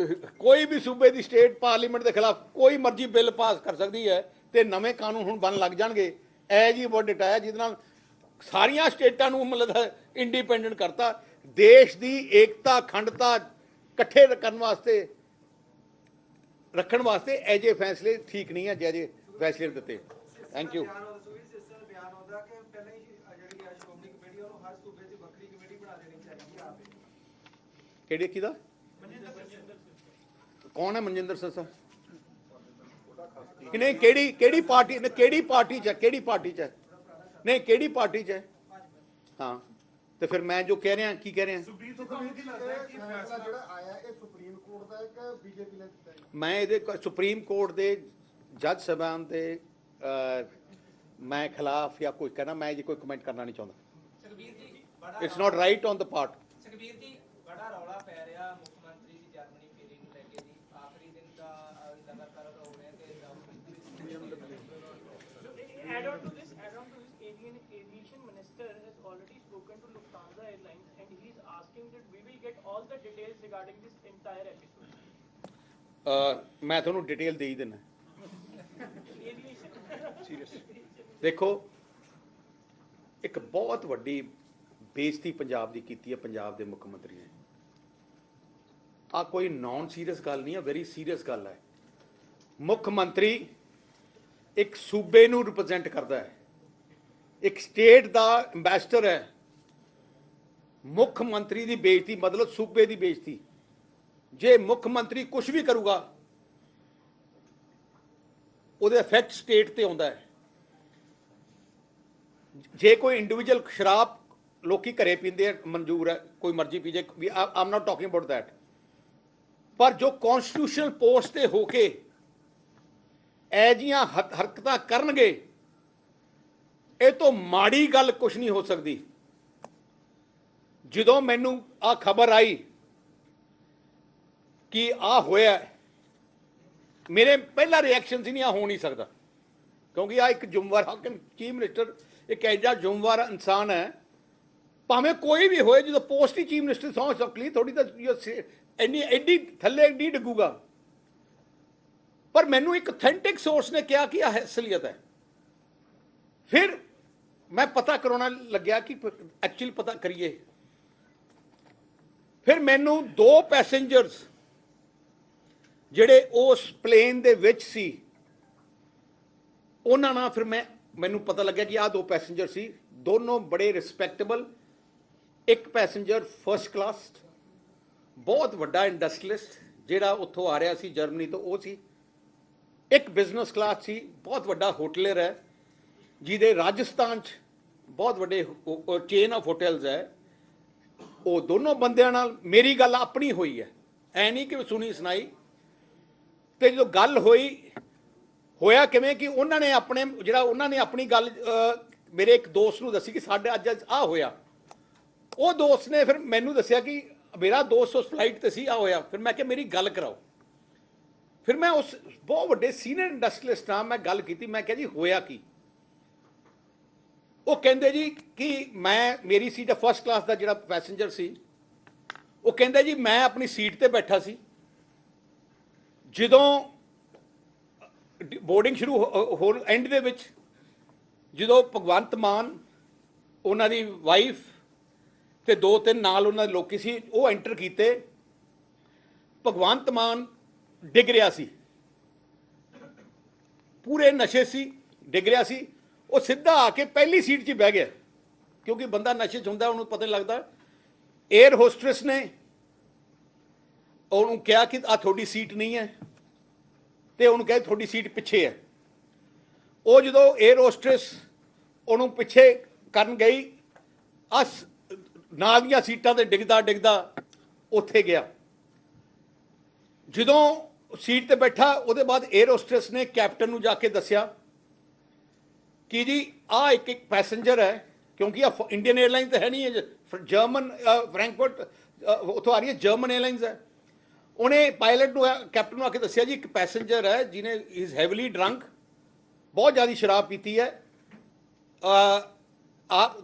ਕੋਈ ਵੀ ਸੂਬੇ ਦੀ ਸਟੇਟ ਪਾਰਲੀਮੈਂਟ ਦੇ ਖਿਲਾਫ ਕੋਈ ਮਰਜ਼ੀ ਬਿੱਲ ਪਾਸ ਕਰ ਸਕਦੀ ਹੈ ਤੇ ਨਵੇਂ ਕਾਨੂੰਨ ਹੁਣ ਬਣ ਲੱਗ ਜਾਣਗੇ। ਇਹ ਜੀ ਬੋਡਿਟ ਆਇਆ ਜਿਹਦੇ ਨਾਲ ਸਾਰੀਆਂ ਸਟੇਟਾਂ ਨੂੰ ਮਤਲਬ ਇੰਡੀਪੈਂਡੈਂਟ ਕਰਤਾ। ਦੇਸ਼ ਦੀ ਏਕਤਾ ਅਖੰਡਤਾ ਇਕੱਠੇ ਕਰਨ ਵਾਸਤੇ ਰੱਖਣ ਵਾਸਤੇ ਇਹ ਜਿਹੇ ਫੈਸਲੇ ਠੀਕ ਨਹੀਂ ਹੈ ਜਿਹੇ ਫੈਸਲੇ ਦਿੱਤੇ। Thank you. ਕਿਹੜੀ ਕਿਹਦਾ ਕੌਣ ਹੈ ਮਨਜਿੰਦਰ ਸਰ? ਕਿ ਨਹੀਂ ਕਿਹੜੀ ਪਾਰਟੀ ਚ ਹੈ? ਕਿਹੜੀ ਪਾਰਟੀ ਚ ਹੈ? ਹਾਂ ਤੇ ਫਿਰ ਮੈਂ ਜੋ ਕਹਿ ਰਿਹਾ ਕੀ ਕਹਿ ਰਿਹਾ, ਜਿਹੜਾ ਆਇਆ ਇਹ ਸੁਪਰੀਮ ਕੋਰਟ ਦਾ ਇੱਕ ਬੀਜੇਪੀ ਨੇ ਦਿੱਤਾ ਹੈ। ਮੈਂ ਇਹਦੇ ਸੁਪਰੀਮ ਕੋਰਟ ਦੇ ਜੱਜ ਸਾਹਿਬਾਨ ਦੇ ਮੈਂ ਖਿਲਾਫ ਜਾਂ ਕੋਈ ਕਹਿਣਾ, ਮੈਂ ਜੇ ਕੋਈ ਕਮੈਂਟ ਕਰਨਾ ਨਹੀਂ ਚਾਹੁੰਦਾ। It's not right on the part. Sukhbir ਜੀ ਬੜਾ ਰੌਲਾ ਪੈ ਰਿਹਾ ਮੁੱਖ ਮੰਤਰੀ ਦੀ ਜਰਮਨੀ ਫੇਰੀ ਨੂੰ ਲੈ ਕੇ ਜੀ, ਆਖਰੀ ਦਿਨ ਦਾ ਲਗਾਤਾਰ ਹੋ ਰਿਹਾ ਤੇ add on to this, aviation minister has already spoken to Lufthansa Airlines and he is asking that we will get all the details regarding this entire episode. ਮੈਂ ਤੁਹਾਨੂੰ ਡਿਟੇਲ ਦੇ ਹੀ ਦੇਣਾ। ਦੇਖੋ ਇੱਕ ਬਹੁਤ ਵੱਡੀ ਬੇਇੱਜ਼ਤੀ ਪੰਜਾਬ ਦੀ ਕੀਤੀ ਹੈ ਪੰਜਾਬ ਦੇ ਮੁੱਖ ਮੰਤਰੀ ਨੇ। ਆ ਕੋਈ ਨਾਨ ਸੀਰੀਅਸ ਗੱਲ ਨਹੀਂ ਹੈ, ਵੈਰੀ ਸੀਰੀਅਸ ਗੱਲ ਹੈ। ਮੁੱਖ ਮੰਤਰੀ ਇੱਕ ਸੂਬੇ ਨੂੰ ਰਿਪਰੈਜ਼ੈਂਟ ਕਰਦਾ ਹੈ, ਇੱਕ ਸਟੇਟ ਦਾ ਐਮਬੈਸਡਰ ਹੈ। ਮੁੱਖ ਮੰਤਰੀ ਦੀ ਬੇਇੱਜ਼ਤੀ ਮਤਲਬ ਸੂਬੇ ਦੀ ਬੇਇੱਜ਼ਤੀ। ਜੇ ਮੁੱਖ ਮੰਤਰੀ ਕੁਝ ਵੀ ਕਰੂਗਾ ਉਹਦੇ ਇਫੈਕਟ ਸਟੇਟ ਤੇ ਆਉਂਦਾ ਹੈ। ਜੇ ਕੋਈ ਇੰਡੀਵਿਜੂਅਲ ਸ਼ਰਾਬ ਲੋਕੀ ਘਰੇ ਪੀਂਦੇ ਆ ਮਨਜ਼ੂਰ ਹੈ, ਕੋਈ ਮਰਜ਼ੀ ਪੀ ਜੇ, ਆਮ ਨਾਟ ਟਾਕਿੰਗ ਅਬਾਊਟ ਦੈਟ। ਪਰ ਜੋ ਕੌਨਸਟੀਟਿਊਸ਼ਨਲ ਪੋਸਟ ਤੇ ਹੋ ਕੇ ਇਹ ਜੀਆਂ ਹਰਕਤਾਂ ਕਰਨਗੇ, ਇਹ ਤੋਂ ਮਾੜੀ ਗੱਲ ਕੁਝ ਨਹੀਂ ਹੋ ਸਕਦੀ। ਜਦੋਂ ਮੈਨੂੰ ਆ ਖਬਰ ਆਈ ਕਿ ਆ ਹੋਇਆ, ਮੇਰੇ ਪਹਿਲਾ ਰਿਐਕਸ਼ਨ ਸੀ ਨਹੀਂ ਆ ਹੋ ਨਹੀਂ ਸਕਦਾ, ਕਿਉਂਕਿ ਆ ਇੱਕ ਜ਼ਿੰਮੇਵਾਰ ਹਾਕਮ ਚੀਫ ਮਿਨਿਸਟਰ ਇੱਕ ਐਜਾ ਜ਼ਿੰਮੇਵਾਰ ਇਨਸਾਨ ਹੈ, ਭਾਵੇਂ ਕੋਈ ਵੀ ਹੋਏ। ਜਦੋਂ ਪੋਸਟ ਹੀ ਚੀਫ ਮਿਨਿਸਟਰ ਸੌਂ ਸਕਲੀ ਥੋੜੀ ਤਾਂ ਐਡੀ ਥੱਲੇ ਐਡੀ ਡਿੱਗੂਗਾ। ਪਰ ਮੈਨੂੰ ਇੱਕ ਅਥੈਂਟਿਕ ਸੋਰਸ ਨੇ ਕਿਹਾ ਕਿ ਇਹ ਅਸਲੀਅਤ ਹੈ। ਫਿਰ ਮੈਂ ਪਤਾ ਕਰਾਉਣਾ ਲੱਗਿਆ ਕਿ ਐਕਚੁਅਲ ਪਤਾ ਕਰੀਏ ਫਿਰ ਮੈਨੂੰ 2 ਪੈਸੇਂਜਰਸ ਜਿਹੜੇ ਉਸ ਪਲੇਨ ਦੇ ਵਿੱਚ ਸੀ ਉਹਨਾਂ ਨਾਲ ਫਿਰ ਮੈਨੂੰ ਪਤਾ ਲੱਗਿਆ ਕਿ ਆਹ 2 ਪੈਸੇਂਜਰ ਸੀ, ਦੋਨੋਂ ਬੜੇ ਰਿਸਪੈਕਟੇਬਲ। ਇੱਕ ਪੈਸੇਂਜਰ ਫਰਸਟ ਕਲਾਸ, ਬਹੁਤ ਵੱਡਾ ਇੰਡਸਟਰੀਅਲਿਸਟ ਜਿਹੜਾ ਉੱਥੋਂ ਆ ਰਿਹਾ ਸੀ ਜਰਮਨੀ ਤੋਂ, ਉਹ ਸੀ। ਇੱਕ ਬਿਜ਼ਨਸ ਕਲਾਸ ਸੀ, ਬਹੁਤ ਵੱਡਾ ਹੋਟਲਰ ਹੈ ਜਿਹਦੇ ਰਾਜਸਥਾਨ 'ਚ ਬਹੁਤ ਵੱਡੇ ਚੇਨ ਆਫ ਹੋਟਲਸ ਹੈ। ਉਹ ਦੋਨੋਂ ਬੰਦਿਆਂ ਨਾਲ ਮੇਰੀ ਗੱਲ ਆਪਣੀ ਹੋਈ ਹੈ, ਐ ਨਹੀਂ ਕਿ ਸੁਣੀ ਸੁਣਾਈ। ਤੇ ਜਦੋਂ ਗੱਲ ਹੋਇਆ ਕਿਵੇਂ ਕਿ ਉਹਨਾਂ ਨੇ ਆਪਣੀ ਗੱਲ ਮੇਰੇ ਇੱਕ ਦੋਸਤ ਨੂੰ ਦੱਸੀ ਕਿ ਸਾਡੇ ਅੱਜ ਆਹ ਹੋਇਆ। ਉਹ ਦੋਸਤ ਨੇ ਫਿਰ ਮੈਨੂੰ ਦੱਸਿਆ ਕਿ ਮੇਰਾ ਦੋਸਤ ਉਸ ਫਲਾਈਟ ਤੇ ਸੀ, ਆ ਹੋਇਆ। ਫਿਰ ਮੈਂ ਕਿਹਾ ਮੇਰੀ ਗੱਲ ਕਰਾਓ। ਫਿਰ ਮੈਂ ਉਸ ਬਹੁਤ ਵੱਡੇ ਸੀਨੀਅਰ ਇੰਡਸਟਰੀਅਲਿਸਟ ਨਾਲ ਮੈਂ ਗੱਲ ਕੀਤੀ। ਮੈਂ ਕਿਹਾ ਜੀ ਹੋਇਆ ਕੀ? ਉਹ ਕਹਿੰਦੇ ਜੀ ਕਿ ਮੇਰੀ ਸੀਟ ਫਸਟ ਕਲਾਸ ਦਾ ਜਿਹੜਾ ਪੈਸੇਂਜਰ ਸੀ, ਉਹ ਕਹਿੰਦਾ ਜੀ ਮੈਂ ਆਪਣੀ ਸੀਟ ਤੇ ਬੈਠਾ ਸੀ, ਜਦੋਂ ਬੋਰਡਿੰਗ ਸ਼ੁਰੂ ਹੋਣ ਐਂਡ ਦੇ ਵਿੱਚ ਜਦੋਂ ਭਗਵੰਤ ਮਾਨ, ਉਹਨਾਂ ਦੀ ਵਾਈਫ ਤੇ 2-3 ਨਾਲ ਉਹਨਾਂ ਦੇ ਲੋਕੀ ਸੀ, ਉਹ ਐਂਟਰ ਕੀਤੇ। ਭਗਵੰਤ ਮਾਨ ਡਿੱਗ ਰਿਹਾ ਸੀ, ਪੂਰੇ ਨਸ਼ੇ ਸੀ, ਡਿੱਗ ਰਿਹਾ ਸੀ। ਉਹ ਸਿੱਧਾ ਆ ਕੇ ਪਹਿਲੀ ਸੀਟ 'ਚ ਬਹਿ ਗਿਆ, ਕਿਉਂਕਿ ਬੰਦਾ ਨਸ਼ੇ 'ਚ ਹੁੰਦਾ, ਉਹਨੂੰ ਪਤਾ ਨਹੀਂ ਲੱਗਦਾ। 에ਅਰ ਹੋਸਟਰੈਸ ਨੇ ਉਹਨੂੰ ਕਿਹਾ ਕਿ ਆ ਤੁਹਾਡੀ ਸੀਟ ਨਹੀਂ ਹੈ, ਤੇ ਉਹਨੂੰ ਕਹੇ ਤੁਹਾਡੀ ਸੀਟ ਪਿੱਛੇ ਹੈ। ਉਹ ਜਦੋਂ 에ਅਰ ਹੋਸਟਰੈਸ ਉਹਨੂੰ ਪਿੱਛੇ ਕਰਨ ਗਈ, ਨਾਲ ਦੀਆਂ ਸੀਟਾਂ ਤੇ ਡਿੱਗਦਾ ਉੱਥੇ ਗਿਆ। ਜਦੋਂ ਸੀਟ ਤੇ ਬੈਠਾ, ਉਹਦੇ ਬਾਅਦ 에ਅਰ ਹੋਸਟਰੈਸ ਨੇ ਕੈਪਟਨ ਨੂੰ ਜਾ ਕੇ ਦੱਸਿਆ ਕਿ ਜੀ ਆਹ ਇੱਕ ਪੈਸੇਂਜਰ ਹੈ, ਕਿਉਂਕਿ ਆ ਇੰਡੀਅਨ 에ਅਰਲਾਈਨਸ ਤਾਂ ਹੈ ਨਹੀਂ, ਜਰਮਨ ਫਰੈਂਕਫਰਟ ਉੱਥੋਂ ਆ ਰਹੀ ਹੈ, ਜਰਮਨ 에ਅਰਲਾਈਨਸ ਹੈ। ਉਹਨੇ ਪਾਇਲਟ ਨੂੰ, ਕੈਪਟਨ ਨੂੰ ਆ ਕੇ ਦੱਸਿਆ ਜੀ ਇੱਕ ਪੈਸੇਂਜਰ ਹੈ ਜਿਹਨੇ ਇਜ਼ ਹੈਵੀਲੀ ਡਰੰਕ, ਬਹੁਤ ਜ਼ਿਆਦਾ ਸ਼ਰਾਬ ਪੀਤੀ ਹੈ,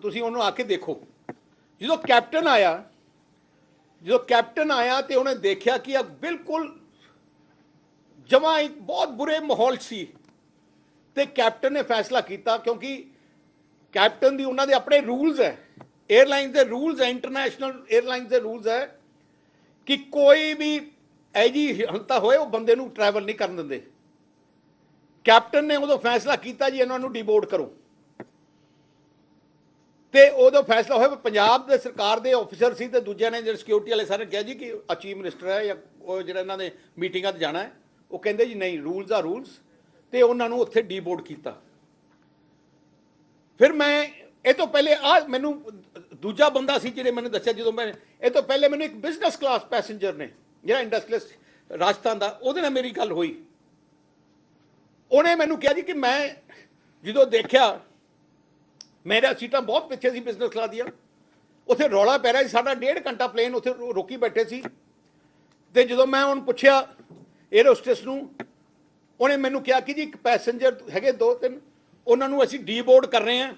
ਤੁਸੀਂ ਉਹਨੂੰ ਆ ਕੇ ਦੇਖੋ। ਜਦੋਂ ਕੈਪਟਨ ਆਇਆ ਤੇ ਉਹਨੇ ਦੇਖਿਆ ਕਿ ਆ ਬਿਲਕੁਲ ਜਮਾਂ ਇੱਕ ਬਹੁਤ ਬੁਰੇ ਮਾਹੌਲ ਸੀ। ਤੇ ਕੈਪਟਨ ਨੇ ਫੈਸਲਾ ਕੀਤਾ, ਕਿਉਂਕਿ ਕੈਪਟਨ ਦੀ ਉਹਨਾਂ ਦੇ ਆਪਣੇ ਰੂਲਸ ਹੈ, 에ਅਰਲਾਈਨਸ ਦੇ ਰੂਲਸ ਹੈ, ਇੰਟਰਨੈਸ਼ਨਲ 에ਅਰਲਾਈਨਸ ਦੇ ਰੂਲਸ ਹੈ ਕਿ ਕੋਈ ਵੀ ਐਜੀ ਹੰਤਾ ਹੋਏ ਉਹ ਬੰਦੇ ਨੂੰ ਟਰੈਵਲ ਨਹੀਂ ਕਰਨ ਦਿੰਦੇ। ਕੈਪਟਨ ਨੇ ਉਦੋਂ ਫੈਸਲਾ ਕੀਤਾ ਜੀ ਇਹਨਾਂ ਨੂੰ ਡੀਬੋਰਡ ਕਰੋ। ਤੇ ਉਦੋਂ ਫੈਸਲਾ ਹੋਇਆ। ਪੰਜਾਬ ਦੇ ਸਰਕਾਰ ਦੇ ਆਫੀਸਰ ਸੀ ਤੇ ਦੂਜਿਆਂ ਨੇ ਜਿਹੜੇ ਸਿਕਿਉਰਿਟੀ ਵਾਲੇ ਸਾਰੇ ਕਿਹਾ ਜੀ ਕਿ ਚੀਫ ਮਿਨਿਸਟਰ ਹੈ ਜਾਂ ਉਹ ਜਿਹੜਾ ਇਹਨਾਂ ਨੇ ਮੀਟਿੰਗਾਂ 'ਤੇ ਜਾਣਾ ਹੈ, ਉਹ ਕਹਿੰਦੇ ਜੀ ਨਹੀਂ, ਰੂਲਸ ਆ ਰੂਲਸ, ਤੇ ਉਹਨਾਂ ਨੂੰ ਉੱਥੇ ਡੀਬੋਰਡ ਕੀਤਾ। ਫਿਰ ਮੈਂ ਇਹ ਤੋਂ ਪਹਿਲੇ ਮੈਨੂੰ ਦੂਜਾ ਬੰਦਾ ਸੀ ਜਿਹਨੇ ਮੈਨੂੰ ਦੱਸਿਆ, ਜਦੋਂ ਮੈਂ ਇਹ ਤੋਂ ਪਹਿਲੇ ਮੈਨੂੰ ਇੱਕ ਬਿਜ਼ਨਸ ਕਲਾਸ ਪੈਸੇਂਜਰ ਨੇ ਜਿਹੜਾ ਇੰਡਸਟਰੀਅਲਿਸਟ ਰਾਜਸਥਾਨ ਦਾ, ਉਹਦੇ ਨਾਲ ਮੇਰੀ ਗੱਲ ਹੋਈ। ਉਹਨੇ ਮੈਨੂੰ ਕਿਹਾ ਜੀ ਕਿ ਮੈਂ ਜਦੋਂ ਦੇਖਿਆ, ਮੇਰਾ ਸੀਟਾਂ ਬਹੁਤ ਪਿੱਛੇ ਸੀ ਬਿਜ਼ਨਸ ਕਲਾਸ ਦੀਆਂ, ਉੱਥੇ ਰੌਲਾ ਪੈ ਰਿਹਾ ਸੀ, ਸਾਡਾ 1.5 ਘੰਟਾ ਪਲੇਨ ਉੱਥੇ ਰੋਕੀ ਬੈਠੇ ਸੀ। ਤੇ ਜਦੋਂ ਮੈਂ ਉਹਨੂੰ ਪੁੱਛਿਆ 에ਅਰ ਹੋਸਟੈਸ ਨੂੰ, ਉਹਨੇ ਮੈਨੂੰ ਕਿਹਾ ਕਿ ਜੀ ਇੱਕ ਪੈਸੇਂਜਰ ਹੈਗੇ 2-3, ਉਹਨਾਂ ਨੂੰ ਅਸੀਂ ਡੀਬੋਰਡ ਕਰ ਰਹੇ ਹਾਂ,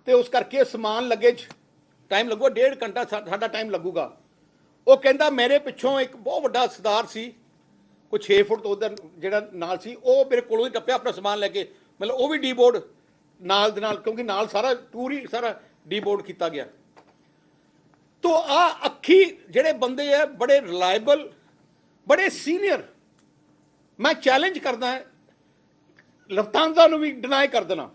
ਤੇ ਉਸ ਕਰਕੇ ਸਮਾਨ ਲੱਗੇਜ ਟਾਈਮ ਲੱਗੂਗਾ, 1.5 ਘੰਟਾ ਸਾਡਾ ਟਾਈਮ ਲੱਗੂਗਾ। ਉਹ ਕਹਿੰਦਾ ਮੇਰੇ ਪਿੱਛੋਂ ਇੱਕ ਬਹੁਤ ਵੱਡਾ ਸਰਦਾਰ ਸੀ, ਕੋਈ 6 ਫੁੱਟ ਤੋਂ ਉਧਰ ਜਿਹੜਾ ਨਾਲ ਸੀ, ਉਹ ਮੇਰੇ ਕੋਲੋਂ ਹੀ ਟੱਪਿਆ ਆਪਣਾ ਸਮਾਨ ਲੈ ਕੇ, ਮਤਲਬ ਉਹ ਵੀ ਡੀਬੋਰਡ ਨਾਲ ਦੇ ਨਾਲ, ਕਿਉਂਕਿ ਨਾਲ ਸਾਰਾ ਟੂਰ ਹੀ ਸਾਰਾ ਡੀਬੋਰਡ ਕੀਤਾ ਗਿਆ। ਤੋ ਅੱਖੀ ਜਿਹੜੇ ਬੰਦੇ ਆ ਬੜੇ ਰਿਲਾਇਬਲ, ਬੜੇ ਸੀਨੀਅਰ, ਮੈਂ ਚੈਲੰਜ ਕਰਦਾ ਲਫਤਾਂਜ਼ਾ ਨੂੰ ਵੀ ਡਿਨਾਈ ਕਰ ਦੇਣਾ।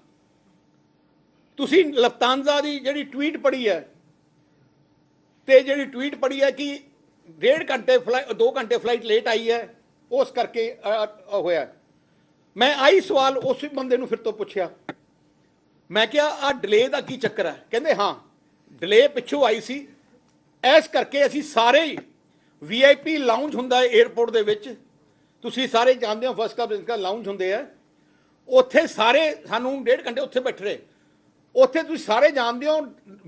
ਤੁਸੀਂ ਲਫਤਾਂਜ਼ਾ ਦੀ ਜਿਹੜੀ ਟਵੀਟ ਪੜ੍ਹੀ ਹੈ, ਤੇ ਜਿਹੜੀ ਟਵੀਟ ਪੜ੍ਹੀ ਹੈ ਕਿ 1.5 ਘੰਟੇ 2 ਘੰਟੇ ਫਲਾਈਟ ਲੇਟ ਆਈ ਹੈ, ਉਸ ਕਰਕੇ ਹੋਇਆ। ਮੈਂ ਆਹੀ ਸਵਾਲ ਉਸ ਬੰਦੇ ਨੂੰ ਫਿਰ ਤੋਂ ਪੁੱਛਿਆ, ਮੈਂ ਕਿਹਾ ਆਹ ਡਿਲੇ ਦਾ ਕੀ ਚੱਕਰ ਹੈ? ਕਹਿੰਦੇ ਹਾਂ ਡਿਲੇ ਪਿੱਛੋਂ ਆਈ ਸੀ, ਇਸ ਕਰਕੇ ਅਸੀਂ ਸਾਰੇ ਹੀ VIP ਲਾਉਂਜ ਹੁੰਦਾ ਹੈ 에ਅਰਪੋਰਟ ਦੇ ਵਿੱਚ, ਤੁਸੀਂ ਸਾਰੇ ਜਾਣਦੇ ਹੋ, first class business class lounge ਹੁੰਦੇ ਆ, ਉੱਥੇ ਸਾਰੇ ਸਾਨੂੰ 1.5 ਘੰਟੇ ਉੱਥੇ ਬੈਠ ਰਹੇ। ਉੱਥੇ ਤੁਸੀਂ ਸਾਰੇ ਜਾਣਦੇ ਹੋ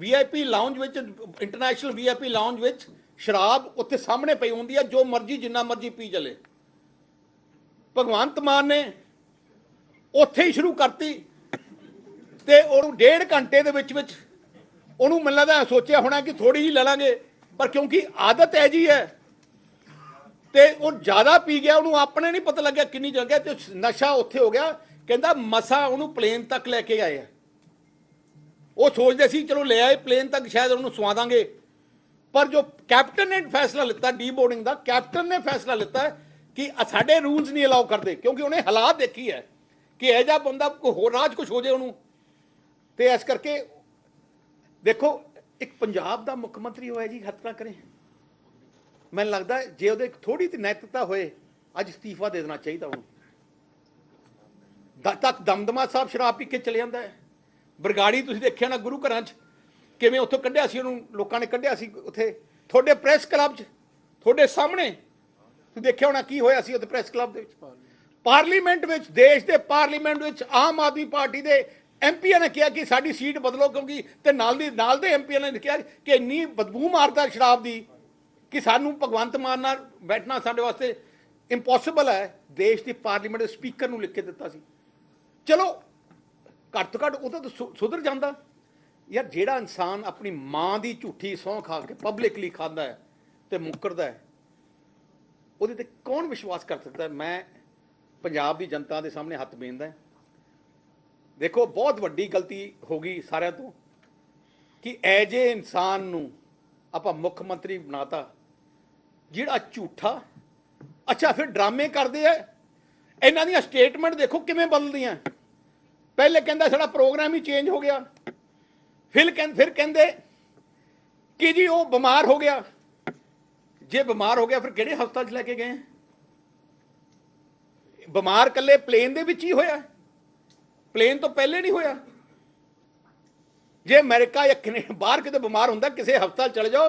VIP ਲਾਉਂਜ ਵਿੱਚ, ਇੰਟਰਨੈਸ਼ਨਲ VIP ਲਾਉਂਜ ਵਿੱਚ ਸ਼ਰਾਬ ਉੱਥੇ ਸਾਹਮਣੇ ਪਈ ਹੁੰਦੀ ਹੈ, ਜੋ ਮਰਜ਼ੀ ਜਿੰਨਾ ਮਰਜ਼ੀ ਪੀ ਚਲੇ। ਭਗਵੰਤ ਮਾਨ ਨੇ ਉੱਥੇ ਹੀ ਸ਼ੁਰੂ ਕਰਤੀ, ਤੇ ਉਹਨੂੰ 1.5 ਘੰਟੇ ਦੇ ਵਿੱਚ ਉਹਨੂੰ ਮੈਨੂੰ ਲੱਗਦਾ ਸੋਚਿਆ ਹੋਣਾ ਕਿ ਥੋੜੀ ਜਿਹੀ ਲੈ ਲਾਂਗੇ, ਪਰ ਕਿਉਂਕਿ ਆਦਤ ਹੈ ਜੀ ਹੈ, ਤੇ ਉਹ ਜ਼ਿਆਦਾ ਪੀ ਗਿਆ, ਉਹਨੂੰ ਆਪਣੇ ਨਹੀਂ ਪਤਾ ਲੱਗਿਆ ਕਿੰਨੀ ਜਗ੍ਹਾ ਤੇ ਨਸ਼ਾ ਉੱਥੇ ਹੋ ਗਿਆ। ਕਹਿੰਦਾ ਮਸਾ ਉਹਨੂੰ ਪਲੇਨ ਤੱਕ ਲੈ ਕੇ ਆਏ ਆ। ਉਹ ਸੋਚਦੇ ਸੀ ਚਲੋ ਲੈ ਆਏ ਪਲੇਨ ਤੱਕ, ਸ਼ਾਇਦ ਉਹਨੂੰ ਸਵਾ ਦਾਂਗੇ, पर जो कैप्टन ने फैसला लिता डी बोर्डिंग का, कैप्टन ने फैसला लिता कि साडे रूल्स नहीं अलाउ करते, क्योंकि उन्हें हालात देखी है कि यह जा बंदा हो राज कुछ हो जाए उन्होंने। तो इस करके देखो एक पंजाब का मुख्यमंत्री होया जी, हत्या करें। मैं लगता है जे वो थोड़ी तो नैतिकता होए अज इस्तीफा दे देना चाहिए उन्होंने। तक दमदमा साहब शराब पी के चले जाता है। बरगाड़ी तुसीं देखिया ना गुरु घर किवें उत्थों कढ़िया सी, उन्होंने लोगों ने कढ़िया सी उत्थे थोड़े प्रेस क्लब च, थोड़े सामने तुसीं देखिया होना की होया सी उत्थे प्रेस क्लब दे विच। पार्लीमेंट विच, देश के पार्लीमेंट विच आम आदमी पार्टी के एमपीआं ने कहा कि साडी सीट बदलो, क्योंकि ते नाल दे एमपीआं ने कहा कि इन्नी बदबू मारता शराब की कि सानू भगवंत मान नाल बैठना साडे वास्ते इंपॉसिबल है। देश की पार्लीमेंट के स्पीकर नूं लिख के दिता सी। चलो घट तो घट वो तो सुधर जाता यार। जेड़ा इंसान अपनी माँ की झूठी सौं खा के पब्लिकली खाता है तो मुकरदा है, ਉਹਦੇ ਤੇ कौन विश्वास कर सकता है। मैं पंजाब की जनता के सामने हथ बेनदा है, देखो बहुत वड्डी गलती हो गई सारे तो कि एज ए इंसान नूं आपां मुख मंत्री बनाता जिहड़ा झूठा। अच्छा फिर ड्रामे करते हैं, इन्हां दी स्टेटमेंट देखो किवें बदलदियां। पहले कहंदा साडा प्रोग्राम ही चेंज हो गया, फिर कहंदे कि जी वो बीमार हो गया। जे बीमार हो गया फिर किहड़े हस्पताल च लैके गए? बीमार कल्ले प्लेन दे विच ही होया, प्लेन तो पहले नहीं होया। जे अमेरिका या बाहर किते बीमार हुंदा किसी हस्पताल चले जाओ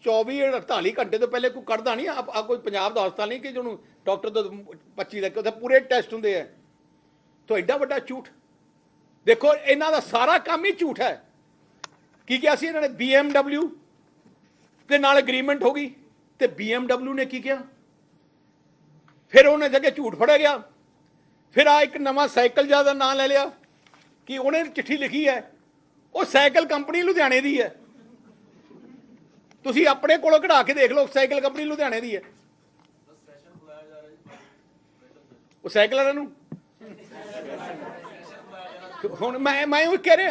24-48 घंटे तो पहले कोई कढ़दा नहीं। कोई पंजाब का हस्पताल नहीं कि जो डॉक्टर तो 25 लगे उत्थे पूरे टेस्ट होंदे है। तो एडा वड्डा झूठ देखो, इन्हां दा सारा काम ही झूठ है। की क्या सी इन्होंने BMW के नाल एग्रीमेंट हो गई तो BMW ने की किया, फिर उन्हें जगह झूठ फड़िया गया। फिर आ एक नवा साइकिल ज्यादा नाम ले लिया कि उन्हें चिट्ठी लिखी है, वो साइकिल कंपनी लुधियाने की है। तुसी अपने कोलों कढ़ा के देख लो, साइकिल कंपनी लुधियाने की है। वो साइकिल वालों हुण मैं वो कह रहा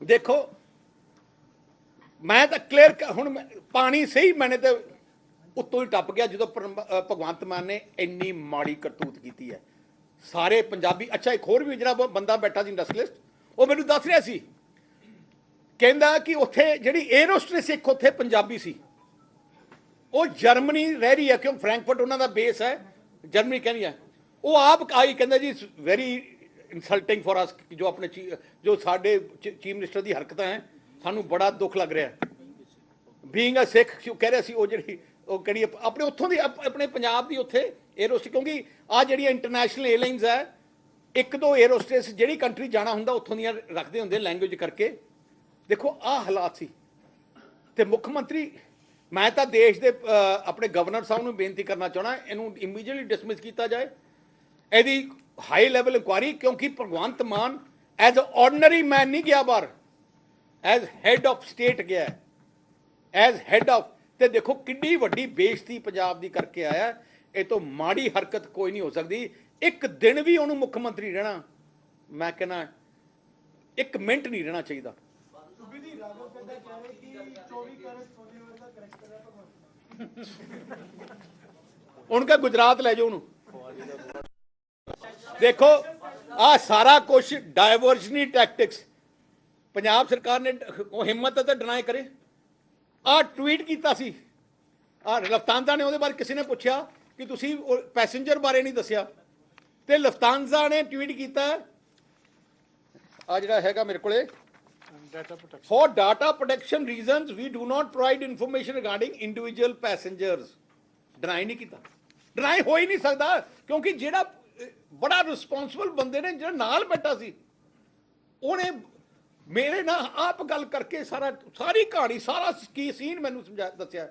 देखो, मैं तो क्लियर हुण पानी सही मैंने तो उत्तों ही टप गया जो भगवंत मान ने इन्नी माड़ी करतूत की है। सारे पंजाबी, अच्छा एक होर भी जो बंदा बैठा सी इंडस्ट्रीलिस्ट, वो मैनूं दस रहा सी, कहंदा कि उत्थे जिहड़ी एयरोस्ट्रेस एक उत्थे पंजाबी सी, वो जर्मनी रह रही है, क्यों फ्रैंकफर्ट उन्हां दा बेस है, जर्मनी कहनी है। वो आप आई कहंदा जी वेरी इंसल्टिंग फॉर अस, जो अपने जो साडे चीफ मिनिस्टर की हरकत हैं सानू बड़ा दुख लग रहा है। बीइंग अ सिख कह रहा सी वो जी कड़ी अपने उत्थों की अपने पंजाब की उत्थे एयरोस्टेस, क्योंकि आ जी इंटरनेशनल एयरलाइनस है, एक दो एयरोस्टेस जी कंट्री जाना होंगे उत्थों दी रखते होंगे लैंग्वेज करके। देखो आ हालात सी ते मुख्यमंत्री, मैं तो देश के अपने गवर्नर साहब नूं बेनती करना चाहना इनू इमीजिएटली डिसमिस किया जाए, यदि हाई लैवल इंक्वायरी, क्योंकि भगवंत मान एज ऑर्डनरी मैन नहीं गया बाहर, एज हैड ऑफ स्टेट गया है, एज हैड ऑफ। तो देखो किड्डी वड्डी बेइज्जती पंजाब दी करके आया। ये तो माड़ी हरकत कोई नहीं हो सकती। एक दिन भी उन्होंने मुख्यमंत्री रहना, मैं कहना एक मिनट नहीं रहना चाहिए। उनका गुजरात ले जाओ उन्होंने। देखो आ सारा कुछ डायवर्जनी टैक्टिक्स पंजाब सरकार ने हिम्मत है तो डिनाई करे। आ ट्वीट किया सी लफ्तांजा ने, उहदे बारे किसी ने पूछा कि तुसी पैसेंजर बारे नहीं दसिया, तो लफ्तांजा ने ट्वीट किया आ जिहड़ा हैगा मेरे कोले, for data protection reason we do not provide information regarding individual passengers. Deny नहीं किया, डिनाई हो ही नहीं सकता, क्योंकि जिहड़ा बड़ा रिस्पोंसिबल बंदे ने जो नाल बैठा सी उन्हें मेरे ना आप गल करके सारी कहानी सारा की सीन मैनू समझा दसिया।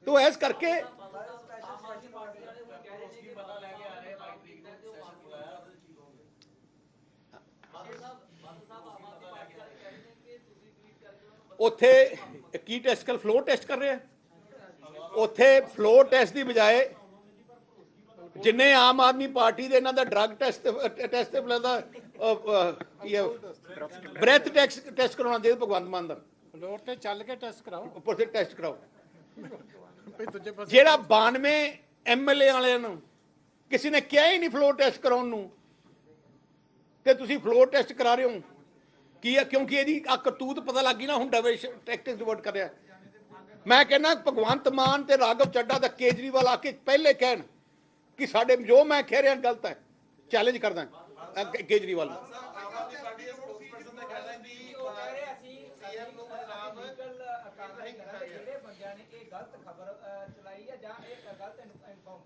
तो इस करके उत्थे की टेस्ट कर फ्लो टेस्ट कर रहे हैं, उत्थे फ्लो टेस्ट की बजाय जिन्हें आम आदमी पार्टी दे इन्हां दा ड्रग टेस्ट ब्रैथ टेस्ट करवाना चाहिए भगवंत मान का। ਫਲੋਰ ਤੇ ਚੱਲ ਕੇ ਟੈਸਟ ਕਰਾਓ ਉੱਪਰ ਸੇ ਟੈਸਟ ਕਰਾਓ ਜਿਹੜਾ 92 ਐਮਐਲਏ ਵਾਲਿਆਂ ਨੂੰ ਕਿਸੇ ਨੇ ਕਿਹਾ ਹੀ ਨਹੀਂ ਫਲੋਰ ਟੈਸਟ ਕਰਾਉਣ ਨੂੰ ਤੇ ਤੁਸੀਂ ਫਲੋਰ ਟੈਸਟ ਕਰਾ ਰਹੇ ਹੋ ਕੀ ਹੈ ਕਿਉਂਕਿ ਇਹਦੀ ਆ ਕਰਤੂਤ ਪਤਾ ਲੱਗ ਗਈ ਨਾ ਹੁਣ ਡਿਵਰਸ ਟੈਕਟਿਕਸ ਡਿਵਰਟ ਕਰ ਰਿਹਾ ਮੈਂ ਕਹਿੰਦਾ ਭਗਵੰਤ ਮਾਨ ਤੇ ਰਾਘਵ ਚੱਡਾ ਦਾ ਕੇਜਰੀਵਾਲ ਆ ਕੇ ਪਹਿਲੇ ਕਹਿਣ ਕਿ ਸਾਡੇ ਜੋ ਮੈਂ ਕਹਿ ਰਿਹਾ ਗਲਤ ਹੈ ਚੈਲੰਜ ਕਰਦਾ ਕੇਜਰੀਵਾਲ ਨੂੰ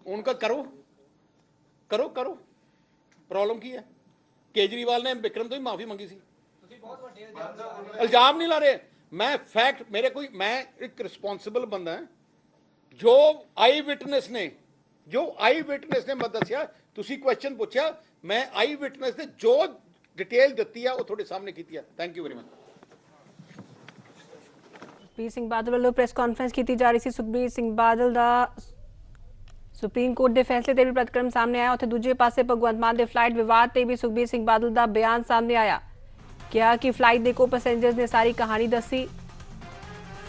उनका करो करो करो प्रॉब्लम की है केजरीवाल ने विक्रम तो ही माफी मंगी सी इल्जाम नहीं ला रहे मैं फैक्ट मेरे कोई मैं एक रिस्पॉन्सिबल बंदा है जो आई विटनेस ने मैं दसिया तुसी क्वेश्चन पूछा मैं आई विटनेस ने जो डिटेल दी है वो थोड़े सामने की है thank you very much Sukhbir Singh Badal ਵੱਲੋਂ ਪ੍ਰੈਸ ਕਾਨਫਰੰਸ ਕੀਤੀ ਜਾ ਰਹੀ ਸੀ ਸੁਖਬੀਰ ਸਿੰਘ ਬਾਦਲ ਦਾ ਸੁਪਰੀਮ ਕੋਰਟ ਦੇ ਫੈਸਲੇ ਤੇ ਵੀ ਪ੍ਰਤੀਕਰਮ ਸਾਹਮਣੇ ਆਇਆ ਉੱਥੇ ਦੂਜੇ ਪਾਸੇ ਭਗਵੰਤ ਮਾਨ ਦੇ ਫਲਾਈਟ ਵਿਵਾਦ ਤੇ ਵੀ ਸੁਖਬੀਰ ਸਿੰਘ ਬਾਦਲ ਦਾ ਬਿਆਨ ਸਾਹਮਣੇ ਆਇਆ ਕਿਹਾ ਕਿ ਫਲਾਈਟ ਦੇ ਕੋ ਪੈਸੇਂਜਰਸ ਨੇ ਸਾਰੀ ਕਹਾਣੀ ਦੱਸੀ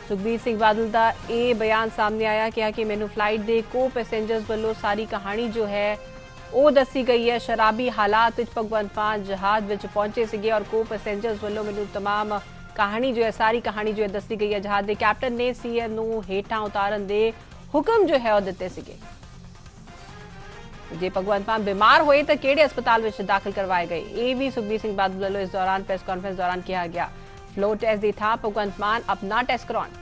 ਸੁਖਬੀਰ ਸਿੰਘ ਬਾਦਲ ਦਾ ਇਹ ਬਿਆਨ ਸਾਹਮਣੇ ਆਇਆ ਕਿਹਾ ਕਿ ਮੈਨੂੰ ਫਲਾਈਟ ਦੇ ਕੋ ਪੈਸੇਂਜਰਸ ਵੱਲੋਂ ਸਾਰੀ ਕਹਾਣੀ ਜੋ ਹੈ ਉਹ ਦੱਸੀ ਗਈ ਹੈ ਸ਼ਰਾਬੀ ਹਾਲਾਤ ਵਿੱਚ ਭਗਵੰਤ ਮਾਨ ਜਹਾਜ਼ ਵਿੱਚ ਪਹੁੰਚੇ ਸੀਗੇ ਔਰ ਕੋ ਪੈਸੇਂਜਰਸ ਵੱਲੋਂ ਮੈਨੂੰ तमाम कहानी जो है सारी कहानी जो है दसी गई है जहाज के कैप्टन ने सीएम नूं हेठां उतारन दे हुक्म जो है वो दिते सीगे जे भगवंत मान बीमार होए तो किहड़े अस्पताल विच दाखिल करवाए गए ये भी सुखबीर सिंह बादल वालों इस दौरान प्रेस कॉन्फ्रेंस दौरान कहा गया फ्लो टेस्ट दी था भगवंत मान अपना टेस्ट करवाउण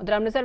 उधर अमृतसर